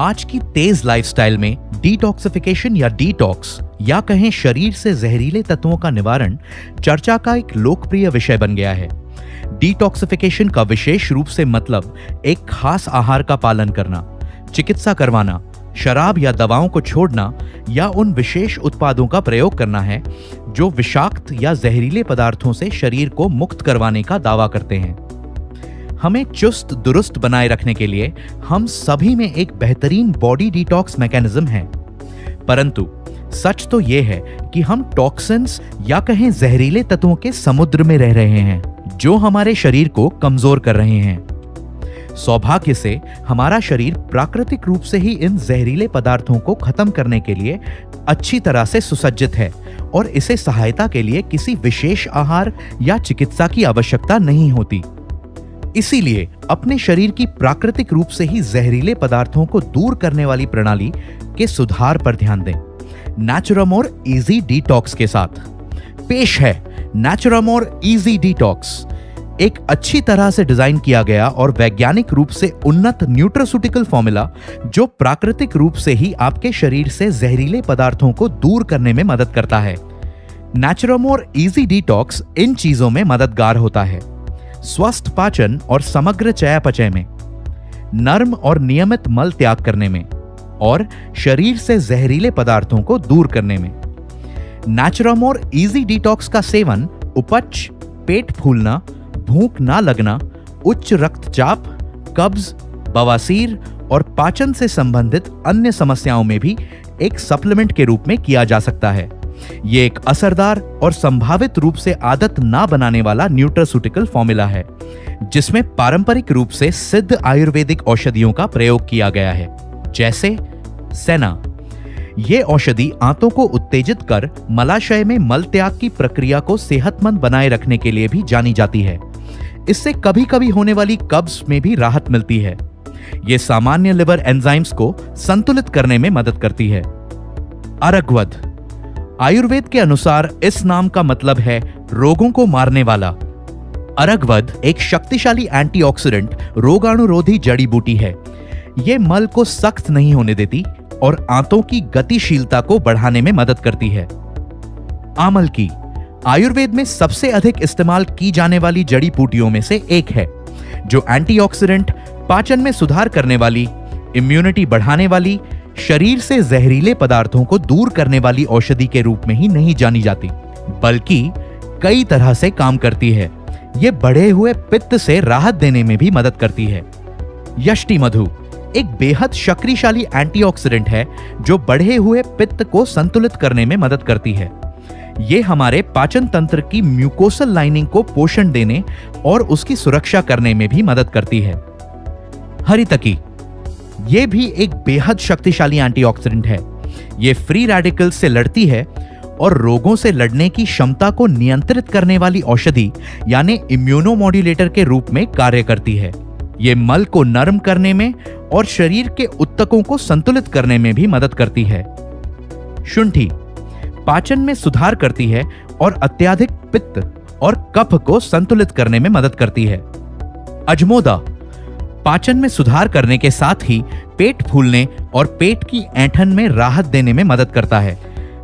आज की तेज लाइफस्टाइल में डिटॉक्सिफिकेशन या डिटॉक्स या कहें शरीर से जहरीले तत्वों का निवारण चर्चा का एक लोकप्रिय विषय बन गया है। डिटॉक्सिफिकेशन का विशेष रूप से मतलब एक खास आहार का पालन करना, चिकित्सा करवाना, शराब या दवाओं को छोड़ना या उन विशेष उत्पादों का प्रयोग करना है जो विषाक्त या जहरीले पदार्थों से शरीर को मुक्त करवाने का दावा करते हैं। हमें चुस्त दुरुस्त बनाए रखने के लिए हम सभी में एक बेहतरीन बॉडी डिटॉक्स मैकेनिज्म है, परंतु सच तो यह है कि हम टॉक्सिन्स या कहें जहरीले तत्वों के समुद्र में रह रहे हैं जो हमारे शरीर को कमजोर कर रहे हैं। सौभाग्य से हमारा शरीर प्राकृतिक रूप से ही इन जहरीले पदार्थों को खत्म करने के लिए अच्छी तरह से सुसज्जित है और इसे सहायता के लिए किसी विशेष आहार या चिकित्सा की आवश्यकता नहीं होती। इसीलिए अपने शरीर की प्राकृतिक रूप से ही जहरीले पदार्थों को दूर करने वाली प्रणाली के सुधार पर ध्यान दें। नेचुरामोर इजी डिटॉक्स के साथ पेश है नेचुरामोर इजी डिटॉक्स, एक अच्छी तरह से डिजाइन किया गया और वैज्ञानिक रूप से उन्नत न्यूट्रास्यूटिकल फॉर्मूला जो प्राकृतिक रूप से ही आपके शरीर से जहरीले पदार्थों को दूर करने में मदद करता है। नेचुरामोर इजी डिटॉक्स इन चीजों में मददगार होता है: स्वस्थ पाचन और समग्र चयापचय में, नर्म और नियमित मल त्याग करने में और शरीर से जहरीले पदार्थों को दूर करने में। नेचुरामोर इजी डिटॉक्स का सेवन उपच, पेट फूलना, भूख ना लगना, उच्च रक्तचाप, कब्ज, बवासीर और पाचन से संबंधित अन्य समस्याओं में भी एक सप्लीमेंट के रूप में किया जा सकता है। ये एक असरदार और संभावित रूप से आदत ना बनाने वाला न्यूट्रास्यूटिकल फॉर्मूला है जिसमें पारंपरिक रूप से सिद्ध आयुर्वेदिक औषधियों का प्रयोग किया गया है, जैसे सेना। ये औषधि आंतों को उत्तेजित कर मलाशय में मल त्याग की प्रक्रिया को सेहतमंद बनाए रखने के लिए भी जानी जाती है। इससे कभी कभी होने वाली कब्ज में भी राहत मिलती है। ये सामान्य लिवर एंजाइम्स को संतुलित करने में मदद करती है। अरगवद, आयुर्वेद के अनुसार इस नाम का मतलब है रोगों को मारने वाला। अरगवद एक शक्तिशाली एंटीऑक्सीडेंट रोगाणुरोधी जड़ी बूटी है। यह मल को सख्त नहीं होने देती और आंतों की गतिशीलता को बढ़ाने में मदद करती है। आमल की, आयुर्वेद में सबसे अधिक इस्तेमाल की जाने वाली जड़ी बूटियों में से एक है जो एंटीऑक्सीडेंट, पाचन में सुधार करने वाली, इम्यूनिटी बढ़ाने वाली, शरीर से जहरीले पदार्थों को दूर करने वाली औषधि के रूप में ही नहीं जानी जाती बल्कि कई तरह से काम करती है। यह बढ़े हुए पित्त से राहत देने में भी मदद करती है। यष्टि मधु एक बेहद शक्तिशाली एंटीऑक्सीडेंट है जो बढ़े हुए पित्त को संतुलित करने में मदद करती है। यह हमारे पाचन तंत्र की म्यूकोसल लाइनिंग को पोषण देने और उसकी सुरक्षा करने में भी मदद करती है। हरितकी, यह भी एक बेहद शक्तिशाली एंटीऑक्सीडेंट है। यह फ्री रेडिकल्स से लड़ती है और रोगों से लड़ने की क्षमता को नियंत्रित करने वाली औषधि यानी इम्यूनोमॉड्यूलेटर के रूप में कार्य करती है। यह मल को नरम करने में और शरीर के ऊतकों को संतुलित करने में भी मदद करती है। शुंठी पाचन में सुधार करती है और अत्यधिक पित्त और कफ को संतुलित करने में मदद करती है। अजमोदा पाचन में सुधार करने के साथ ही पेट फूलने और पेट की ऐंठन में राहत देने में मदद करता है।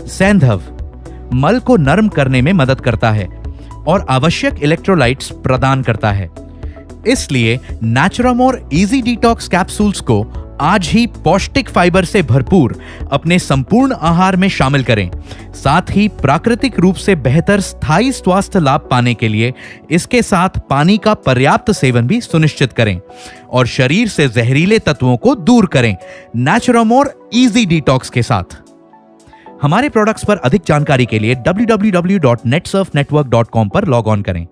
सैंधव मल को नरम करने में मदद करता है और आवश्यक इलेक्ट्रोलाइट्स प्रदान करता है। इसलिए नेचुरामोर इजी डिटॉक्स कैप्सूल्स को आज ही पौष्टिक फाइबर से भरपूर अपने संपूर्ण आहार में शामिल करें। साथ ही प्राकृतिक रूप से बेहतर स्थायी स्वास्थ्य लाभ पाने के लिए इसके साथ पानी का पर्याप्त सेवन भी सुनिश्चित करें और शरीर से जहरीले तत्वों को दूर करें नेचुरामोर इजी डिटॉक्स के साथ। हमारे प्रोडक्ट्स पर अधिक जानकारी के लिए www.netsurfnetwork.com पर लॉग ऑन करें।